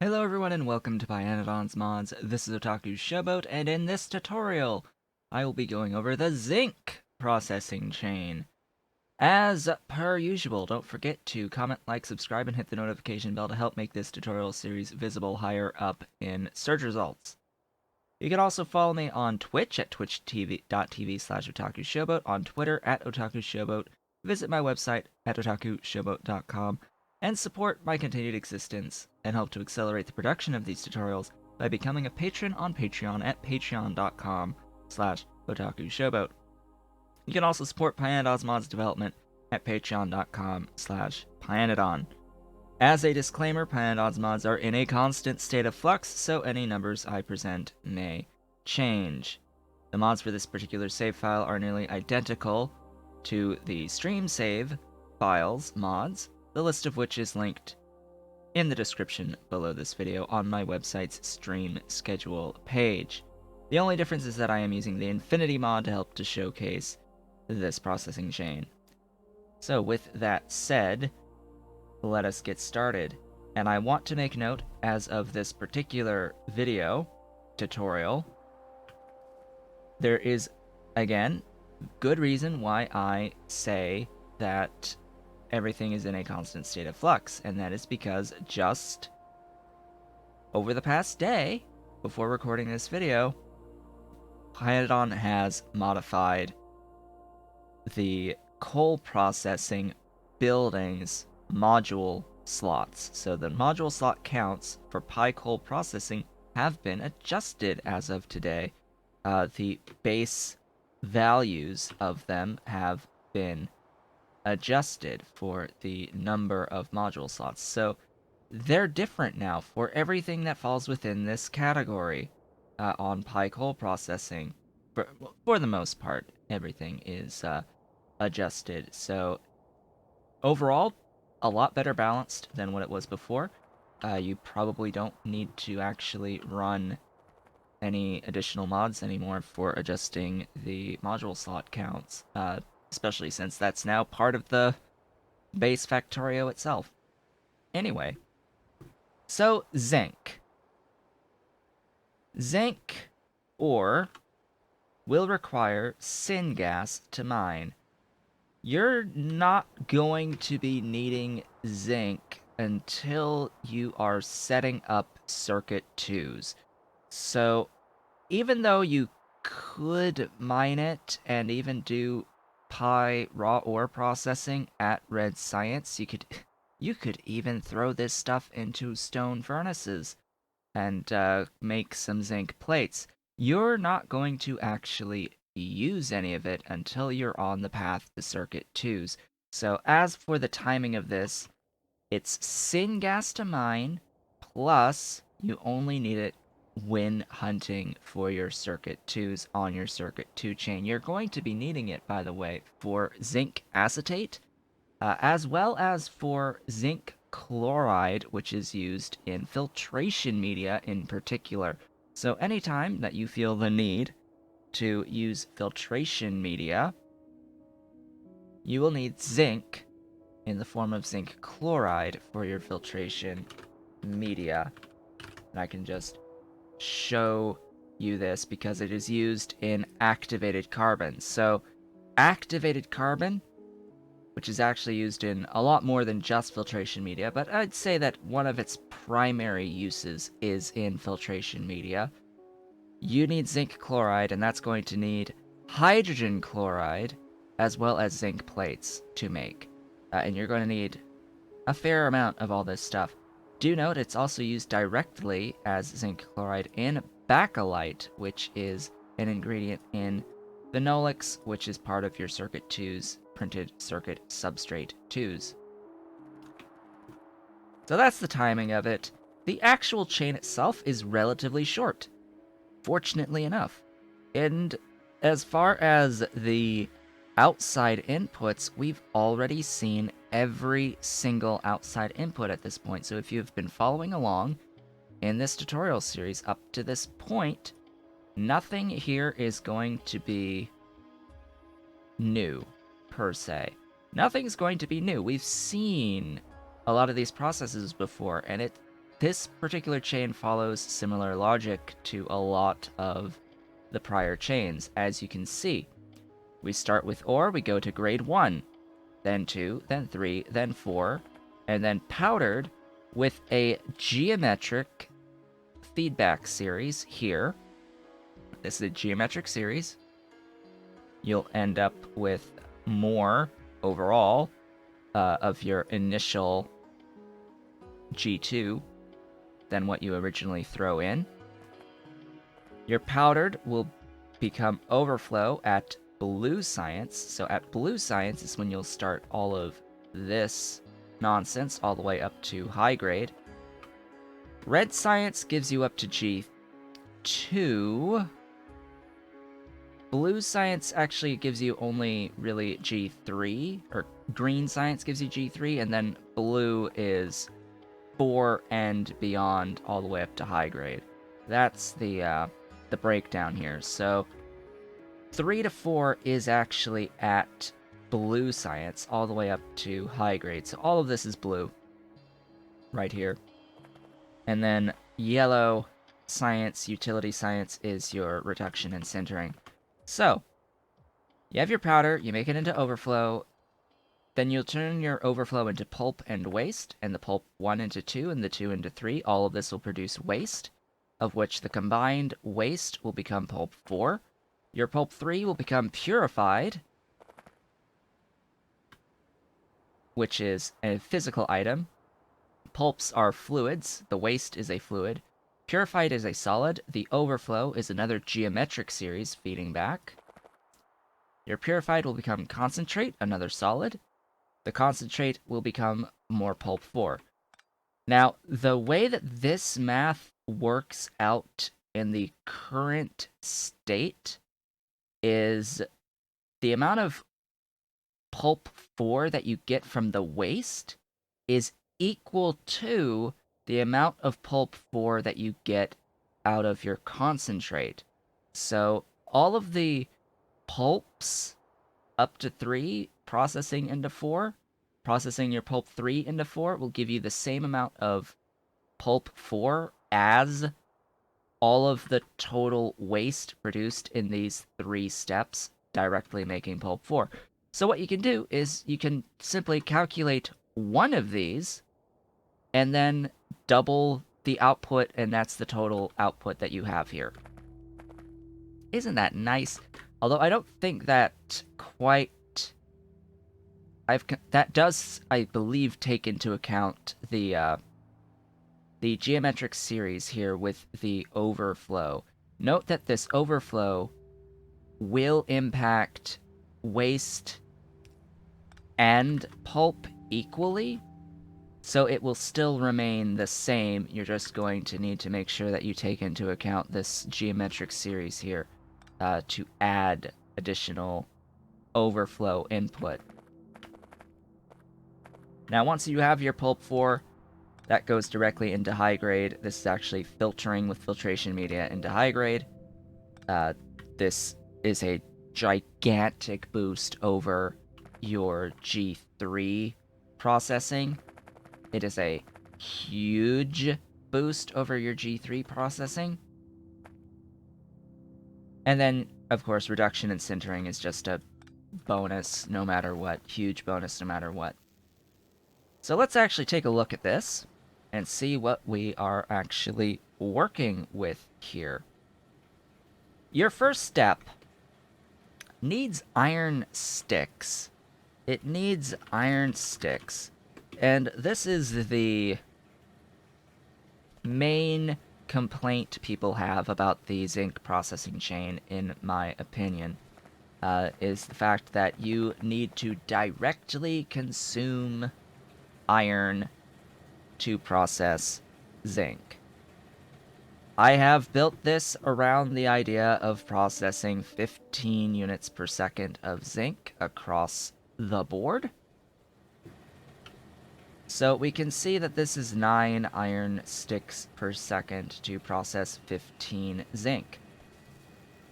Hello everyone and welcome to Pyanodons Mods. This is Otaku Showboat, and in this tutorial, I will be going over the Zinc processing chain. As per usual, don't forget to comment, like, subscribe, and hit the notification bell to help make this tutorial series visible higher up in search results. You can also follow me on Twitch at twitch.tv/otakushowboat, on Twitter at otakushowboat, visit my website at otakushowboat.com, and support my continued existence and help to accelerate the production of these tutorials by becoming a patron on Patreon at patreon.com/otakushowboat. You can also support Pyanodons Mods development at patreon.com/pyanodon. As a disclaimer, Pyanodons mods are in a constant state of flux, so any numbers I present may change. The mods for this particular save file are nearly identical to the stream save files mods, the list of which is linked in the description below this video on my website's stream schedule page. The only difference is that I am using the Infinity mod to help to showcase this processing chain. So with that said, let us get started. And I want to make note, as of this particular video tutorial, there is, again, good reason why I say that everything is in a constant state of flux, and that is because just over the past day, before recording this video, Pyanodon has modified the coal processing buildings module slots. So the module slot counts for coal processing have been adjusted as of today. The base values of them have been adjusted for the number of module slots. So they're different now for everything that falls within this category on coal processing. For the most part, everything is adjusted. So overall, a lot better balanced than what it was before. You probably don't need to actually run any additional mods anymore for adjusting the module slot counts, especially since that's now part of the base Factorio itself. Anyway, so Zinc. Zinc ore will require syngas to mine. You're not going to be needing zinc until you are setting up circuit 2s. So even though you could mine it and even do raw ore processing at Red Science, you could even throw this stuff into stone furnaces and make some zinc plates. You're not going to actually use any of it until you're on the path to circuit 2s. So as for the timing of this, it's syngas to mine, plus you only need it when hunting for your circuit 2s on your circuit 2 chain. You're going to be needing it, by the way, for zinc acetate, as well as for zinc chloride, which is used in filtration media in particular. So anytime that you feel the need to use filtration media, you will need zinc in the form of zinc chloride for your filtration media. And I can just show you this because it is used in activated carbon. So activated carbon, which is actually used in a lot more than just filtration media, but I'd say that one of its primary uses is in filtration media. You need zinc chloride, and that's going to need hydrogen chloride, as well as zinc plates to make. And you're going to need a fair amount of all this stuff. Do note it's also used directly as zinc chloride in bakelite, which is an ingredient in phenolics, which is part of your circuit 2's printed circuit substrate 2s. So that's the timing of it. The actual chain itself is relatively short, fortunately enough. And as far as the outside inputs, we've already seen every single outside input at this point. So if you've been following along in this tutorial series up to this point, nothing here is going to be new, per se. Nothing's going to be new. We've seen a lot of these processes before, and this particular chain follows similar logic to a lot of the prior chains. As you can see, we start with ore, we go to grade 1, then 2, then 3, then 4, and then powdered with a geometric feedback series here. This is a geometric series. You'll end up with more overall of your initial G2 than what you originally throw in. Your powdered will become overflow at blue science. So at blue science is when you'll start all of this nonsense all the way up to high grade. Red science gives you up to G2. Blue science actually gives you only really G3, or green science gives you G3, and then blue is 4 and beyond all the way up to high grade. That's the breakdown here. So 3 to 4 is actually at blue science all the way up to high grade. So all of this is blue right here. And then yellow science, utility science is your reduction and sintering. So you have your powder, you make it into overflow, then you'll turn your overflow into pulp and waste, and the pulp 1 into 2 and the 2 into 3. All of this will produce waste, of which the combined waste will become pulp 4. Your pulp 3 will become purified, which is a physical item. Pulps are fluids, the waste is a fluid. Purified is a solid, the overflow is another geometric series feeding back. Your purified will become concentrate, another solid. The concentrate will become more pulp 4. Now, the way that this math works out in the current state is the amount of pulp 4 that you get from the waste is equal to the amount of pulp 4 that you get out of your concentrate. So all of the pulps up to 3 processing into 4, processing your pulp 3 into 4 will give you the same amount of pulp 4 as all of the total waste produced in these 3 steps, directly making pulp 4. So what you can do is you can simply calculate one of these and then double the output, and that's the total output that you have here. Isn't that nice? Although I don't think that quite... that does, I believe, take into account the geometric series here with the overflow. Note that this overflow will impact waste and pulp equally, so it will still remain the same. You're just going to need to make sure that you take into account this geometric series here to add additional overflow input. Now, once you have your pulp 4, that goes directly into high grade. This is actually filtering with filtration media into high grade. This is a gigantic boost over your G3 processing. It is a huge boost over your G3 processing. And then, of course, reduction and sintering is just a bonus no matter what. Huge bonus no matter what. So let's actually take a look at this and see what we are actually working with here. Your first step needs iron sticks. It needs iron sticks. And this is the main complaint people have about the zinc processing chain, in my opinion, is the fact that you need to directly consume iron to process zinc. I have built this around the idea of processing 15 units per second of zinc across the board. So we can see that this is 9 iron sticks per second to process 15 zinc.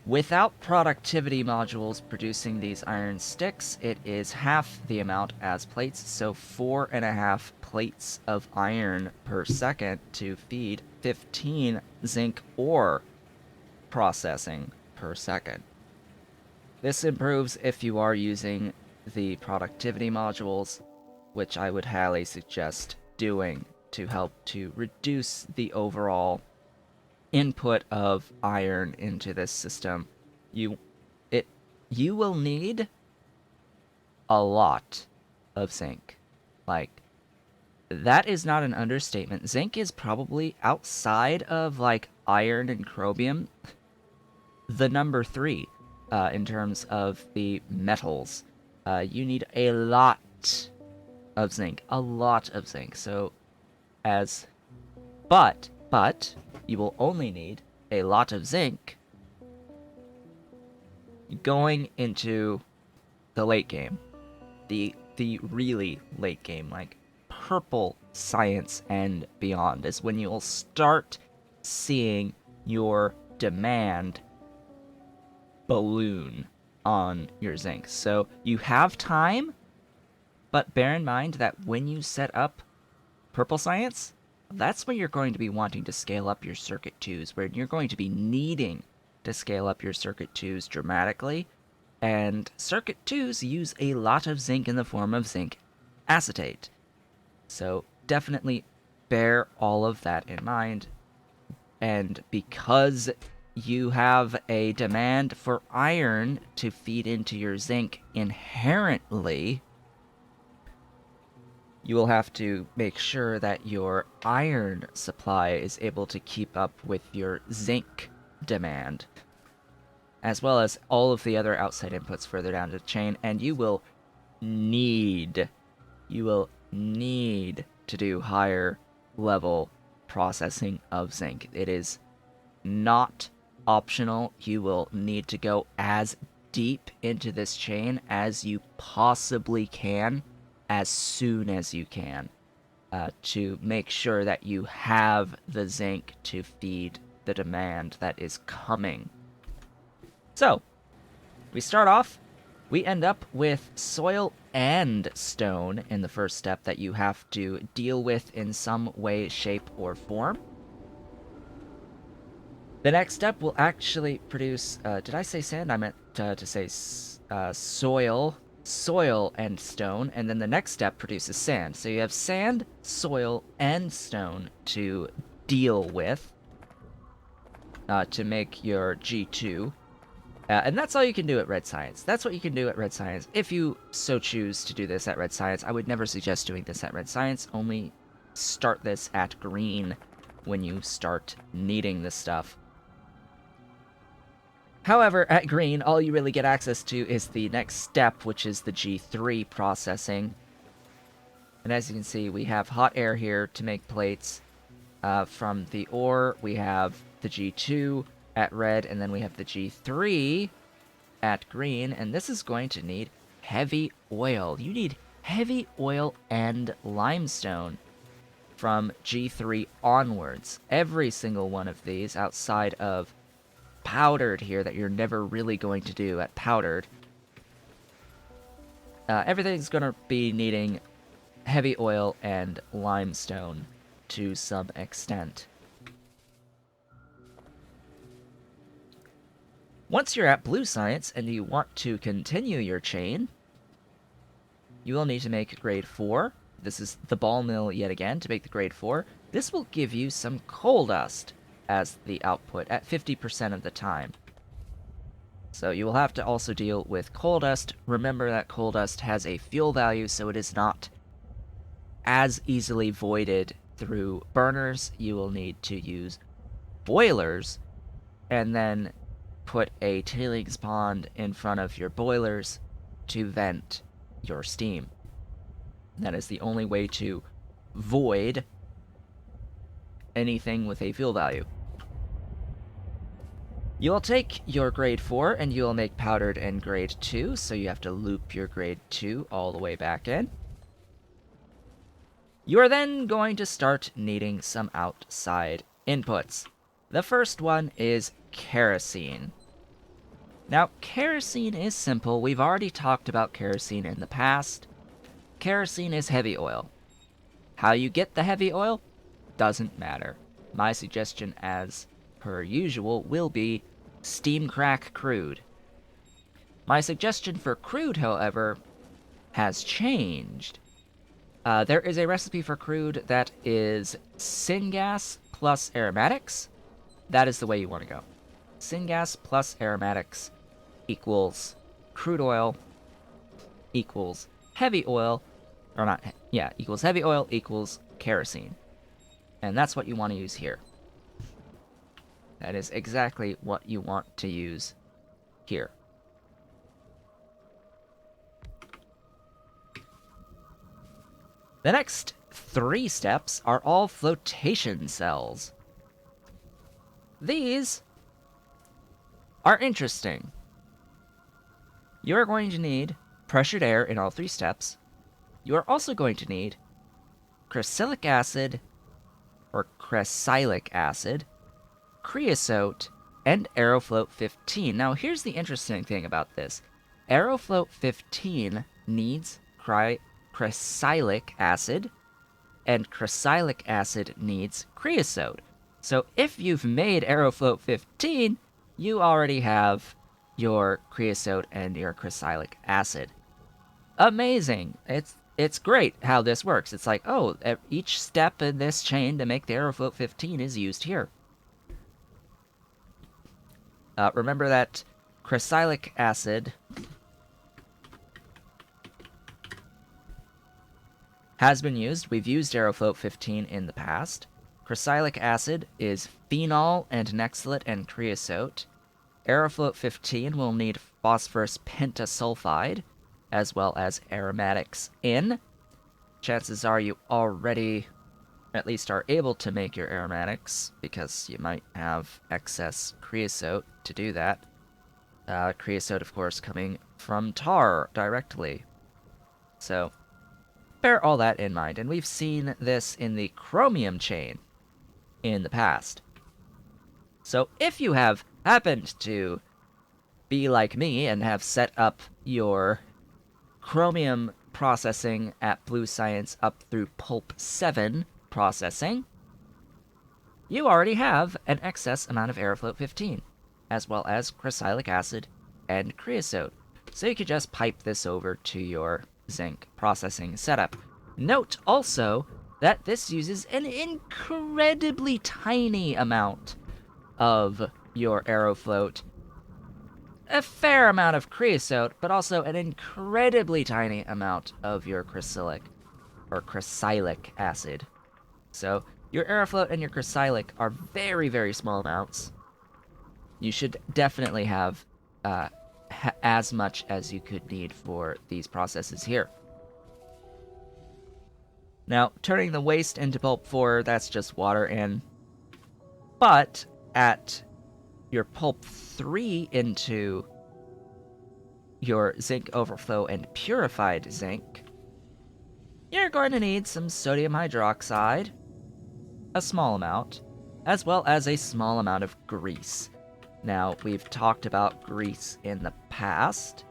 Without productivity modules producing these iron sticks, it is half the amount as plates, so 4.5 plates of iron per second to feed 15 zinc ore processing per second. This improves if you are using the productivity modules, which I would highly suggest doing to help to reduce the overall input of iron into this system. You will need a lot of zinc. Like, that is not an understatement. Zinc is probably, outside of like iron and chromium, the number 3 in terms of the metals. You need a lot of zinc, So but you will only need a lot of zinc going into the late game, the really late game, like purple science and beyond, is when you'll start seeing your demand balloon on your zinc. So you have time, but bear in mind that when you set up purple science, that's when you're going to be wanting to scale up your circuit 2s, where you're going to be needing to scale up your circuit 2s dramatically. And circuit 2s use a lot of zinc in the form of zinc acetate. So definitely bear all of that in mind. And because you have a demand for iron to feed into your zinc inherently, you will have to make sure that your iron supply is able to keep up with your zinc demand, as well as all of the other outside inputs further down the chain, and you will need to do higher level processing of zinc. It is not optional. You will need to go as deep into this chain as you possibly can, as soon as you can, to make sure that you have the zinc to feed the demand that is coming. So, we start off, we end up with soil and stone in the first step that you have to deal with in some way, shape, or form. The next step will actually produce, did I say sand? I meant to say soil and stone, and then the next step produces sand. So you have sand, soil, and stone to deal with to make your G2. And that's all you can do at Red Science. That's what you can do at Red Science. If you so choose to do this at Red Science, I would never suggest doing this at Red Science. Only start this at Green when you start needing this stuff. However, at Green, all you really get access to is the next step, which is the G3 processing. And as you can see, we have hot air here to make plates. From the ore, we have the G2 at red, and then we have the G3 at green, and this is going to need heavy oil. You need heavy oil and limestone from G3 onwards. Every single one of these, outside of powdered here, that you're never really going to do at powdered. Everything's going to be needing heavy oil and limestone to some extent. Once you're at blue science and you want to continue your chain, you will need to make grade 4. This is the ball mill yet again to make the grade 4. This will give you some coal dust as the output at 50% of the time. So you will have to also deal with coal dust. Remember that coal dust has a fuel value, so it is not as easily voided through burners. You will need to use boilers and then put a tailings pond in front of your boilers to vent your steam. That is the only way to void anything with a fuel value. You will take your grade 4 and you will make powdered and grade 2, so you have to loop your grade 2 all the way back in. You are then going to start needing some outside inputs. The first one is kerosene. Now, kerosene is simple. We've already talked about kerosene in the past. Kerosene is heavy oil. How you get the heavy oil doesn't matter. My suggestion, as per usual, will be steam crack crude. My suggestion for crude, however, has changed. There is a recipe for crude that is syngas plus aromatics. That is the way you want to go. Syngas plus aromatics equals crude oil equals heavy oil, or not, yeah, equals heavy oil equals kerosene. And that's what you want to use here. That is exactly what you want to use here. The next 3 steps are all flotation cells. These are interesting. You're going to need pressured air in all 3 steps. You are also going to need crylic acid, or crylic acid, creosote, and Aerofloat 15. Now, here's the interesting thing about this. Aerofloat 15 needs crylic acid, and crylic acid needs creosote. So if you've made Aerofloat 15, you already have your creosote and your crylic acid. Amazing! It's great how this works. It's like, oh, each step in this chain to make the Aerofloat 15 is used here. Remember that crylic acid has been used. We've used Aerofloat 15 in the past. Crylic acid is phenol and nextlet and creosote. Aerofloat 15 will need phosphorus pentasulfide, as well as aromatics in. Chances are you already at least are able to make your aromatics, because you might have excess creosote to do that. Creosote, of course, coming from tar directly. So, bear all that in mind. And we've seen this in the chromium chain in the past. So if you have happened to be like me and have set up your chromium processing at Blue Science up through Pulp 7 processing, you already have an excess amount of Aerofloat 15, as well as crylic acid and creosote. So you could just pipe this over to your zinc processing setup. Note also that this uses an incredibly tiny amount of your Aerofloat, a fair amount of creosote, but also an incredibly tiny amount of your crylic acid. So your Aerofloat and your crylic are very, very small amounts. You should definitely have as much as you could need for these processes here. Now, turning the waste into Pulp 4, that's just water in. But at your Pulp 3 into your zinc overflow and purified zinc, you're going to need some sodium hydroxide, a small amount, as well as a small amount of grease. Now, we've talked about grease in the past,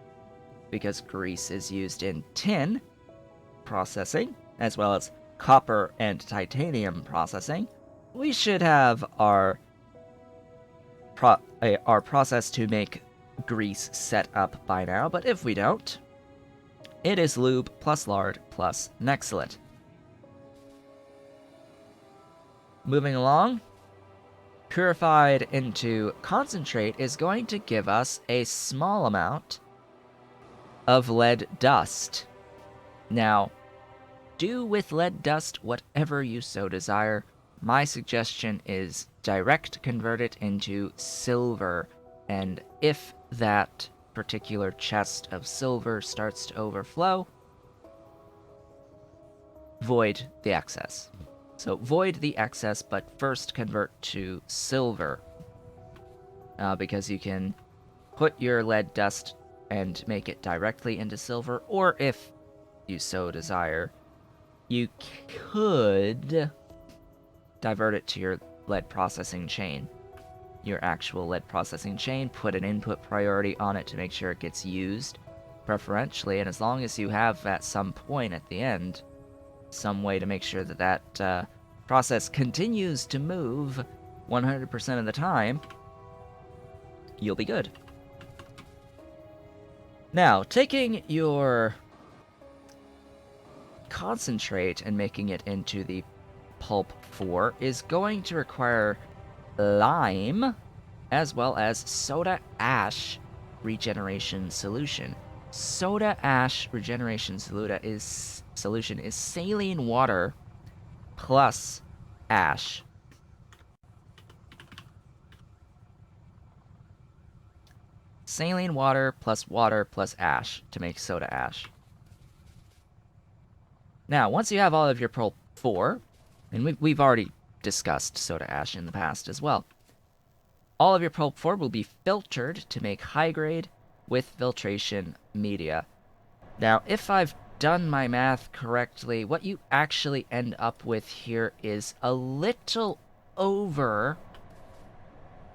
because grease is used in tin processing, as well as copper and titanium processing. We should have our process to make grease set up by now, but if we don't, it is lube plus lard plus nextlet. Moving along, purified into concentrate is going to give us a small amount of lead dust. Now, do with lead dust whatever you so desire. My suggestion is direct convert it into silver, and if that particular chest of silver starts to overflow, void the excess. So void the excess, but first convert to silver, because you can put your lead dust and make it directly into silver, or if you so desire, you could divert it to your lead processing chain. your actual lead processing chain, put an input priority on it to make sure it gets used preferentially, and as long as you have at some point at the end some way to make sure that that process continues to move 100% of the time, you'll be good. Now, taking your concentrate and making it into the pulp 4 is going to require lime as well as soda ash regeneration solution. Soda ash regeneration solution is saline water plus ash. Saline water plus ash to make soda ash. Now, once you have all of your pulp 4, and we've already discussed soda ash in the past as well, all of your pulp 4 will be filtered to make high grade with filtration media. Now, if I've done my math correctly, what you actually end up with here is a little over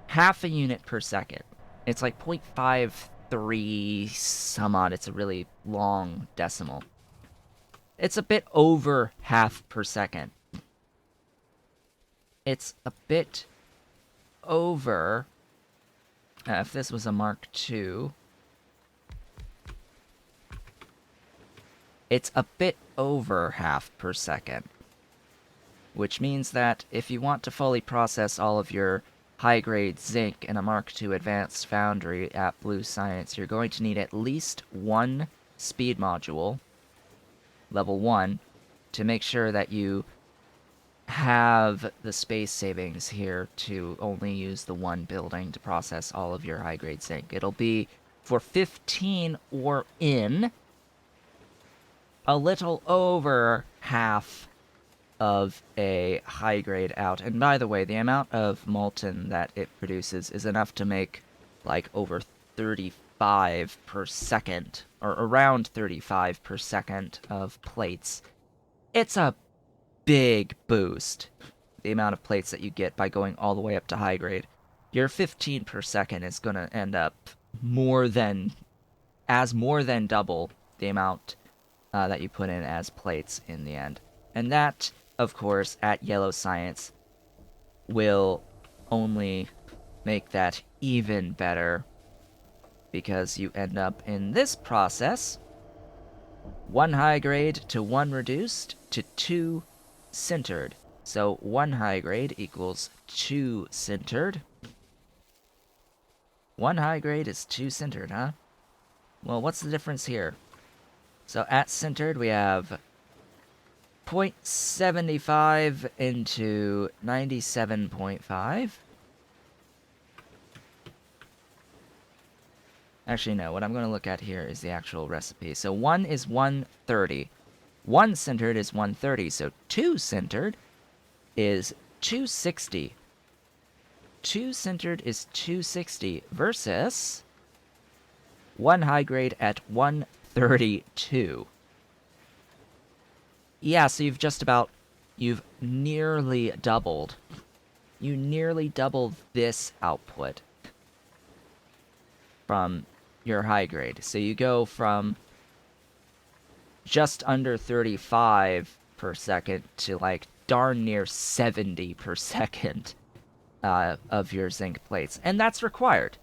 half a unit per second. It's like 0.53 some odd. It's a really long decimal. It's a bit over half per second. It's a bit over, if this was a Mark II, it's a bit over half per second, which means that if you want to fully process all of your high-grade zinc in a Mark II Advanced Foundry at Blue Science, you're going to need at least one speed module, level 1, to make sure that you have the space savings here to only use the one building to process all of your high-grade zinc. It'll be for 15 or in, a little over half of a high-grade out. And by the way, the amount of molten that it produces is enough to make like over 35 per second, or around 35 per second of plates. It's a big boost, the amount of plates that you get by going all the way up to high grade. Your 15 per second is going to end up more than double the amount that you put in as plates in the end. And that, of course, at Yellow Science will only make that even better, because you end up in this process 1 high grade to 1 reduced to 2 sintered. So 1 high grade equals 2 sintered. 1 high grade is 2 sintered, huh? Well, what's the difference here? So at sintered we have 0.75 into 97.5. Actually, no, what I'm going to look at here is the actual recipe. So 1 is 130. 1 sintered is 130, so 2 sintered is 260. 2 sintered is 260 versus 1 high grade at 132. Yeah, so you've nearly doubled. You nearly doubled this output from your high grade. So you go from just under 35 per second to like darn near 70 per second of your zinc plates. And that's required.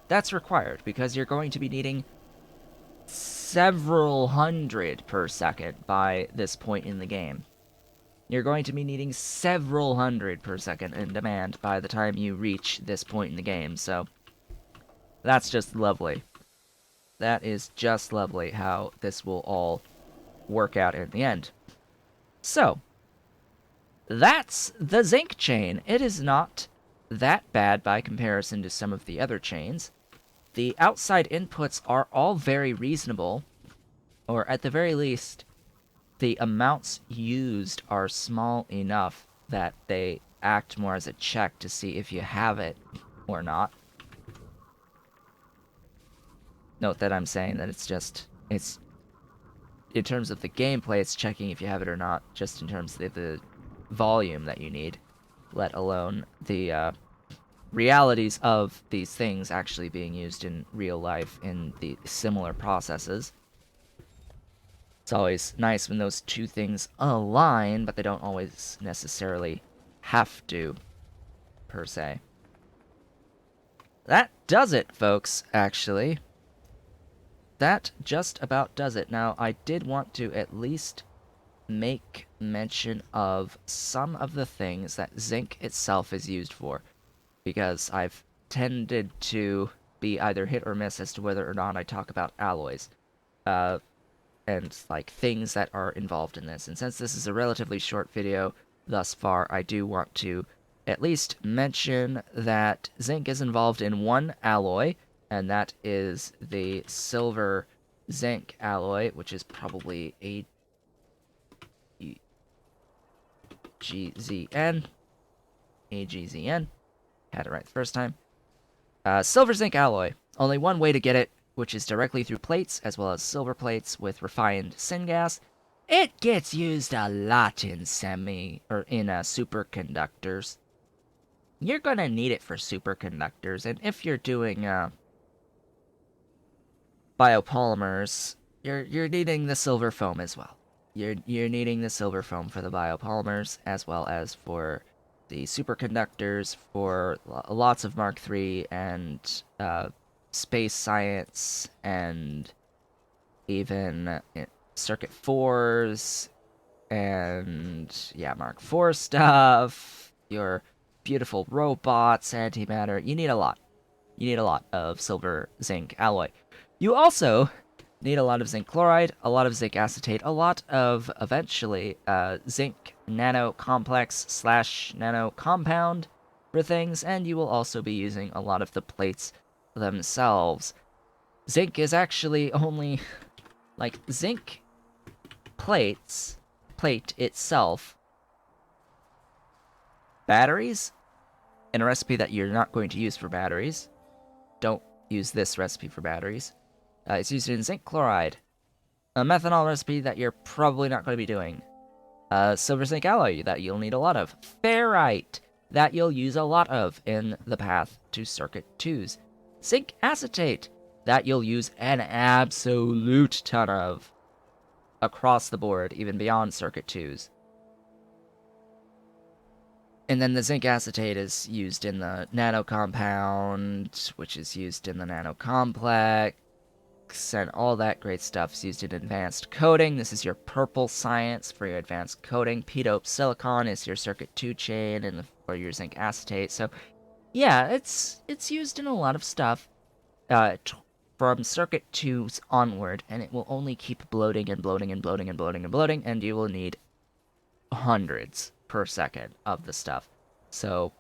That's required because you're going to be needing several hundred per second by this point in the game. You're going to be needing several hundred per second in demand by the time you reach this point in the game, so that's just lovely. That is just lovely how this will all work out in the end. So, that's the zinc chain. It is not that bad by comparison to some of the other chains. The outside inputs are all very reasonable, or at the very least, the amounts used are small enough that they act more as a check to see if you have it or not. Note that I'm saying that it's in terms of the gameplay, it's checking if you have it or not, just in terms of the volume that you need, let alone the realities of these things actually being used in real life in the similar processes. It's always nice when those two things align, but they don't always necessarily have to, per se. That does it, folks, actually. That just about does it. Now, I did want to at least make mention of some of the things that zinc itself is used for, because I've tended to be either hit or miss as to whether or not I talk about alloys. And like things that are involved in this. And since this is a relatively short video thus far, I do want to at least mention that zinc is involved in one alloy, and that is the silver zinc alloy, which is probably AGZN. AGZN. Had it right the first time. Silver zinc alloy. Only one way to get it, which is directly through plates, as well as silver plates with refined syngas. It gets used a lot in superconductors. You're gonna need it for superconductors, and if you're doing biopolymers, you're needing the silver foam as well. You're needing the silver foam for the biopolymers, as well as for the superconductors for lots of Mark III and space science, and even circuit 4s, and yeah, Mark IV stuff, your beautiful robots, antimatter. You need a lot. You need a lot of silver zinc alloy. You also need a lot of zinc chloride, a lot of zinc acetate, a lot of, eventually, zinc nano complex / nano compound for things, and you will also be using a lot of the plates themselves. Zinc is actually only, like, zinc plate itself, batteries, in a recipe that you're not going to use for batteries. Don't use this recipe for batteries. It's used in zinc chloride, a methanol recipe that you're probably not going to be doing. Silver zinc alloy that you'll need a lot of. Ferrite that you'll use a lot of in the path to circuit 2s. Zinc acetate that you'll use an absolute ton of across the board, even beyond circuit 2s. And then the zinc acetate is used in the nano compound, which is used in the nano complex, and all that great stuff is used in advanced coating. This is your purple science for your advanced coating. P-dope silicon is your circuit 2 chain for your zinc acetate. So yeah, it's used in a lot of stuff from circuit 2s onward, and it will only keep bloating and bloating and bloating and bloating and bloating, and you will need hundreds per second of the stuff. So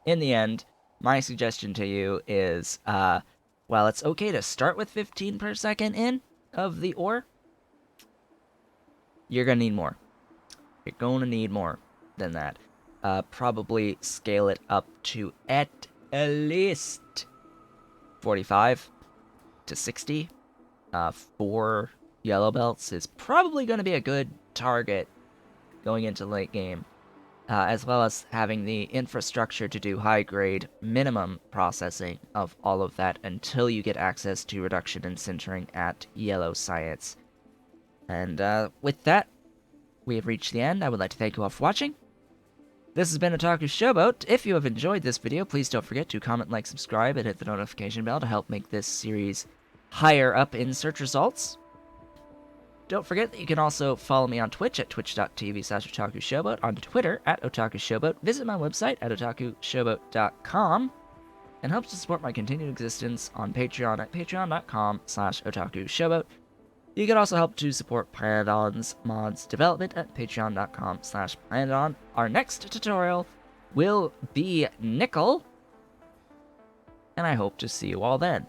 in the end, my suggestion to you is, while it's okay to start with 15 per second in of the ore, you're gonna need more. You're gonna need more than that. Probably scale it up to at least 45 to 60 for yellow belts is probably going to be a good target going into late game, as well as having the infrastructure to do high-grade minimum processing of all of that until you get access to reduction and sintering at yellow science. And with that, we have reached the end. I would like to thank you all for watching. This has been Otaku Showboat. If you have enjoyed this video, please don't forget to comment, like, subscribe, and hit the notification bell to help make this series higher up in search results. Don't forget that you can also follow me on Twitch at twitch.tv/OtakuShowboat, on Twitter at OtakuShowboat, visit my website at otakushowboat.com, and help to support my continued existence on Patreon at patreon.com/OtakuShowboat. You can also help to support Pyanodons mods development at patreon.com/Pyanodon. Our next tutorial will be Nickel, and I hope to see you all then.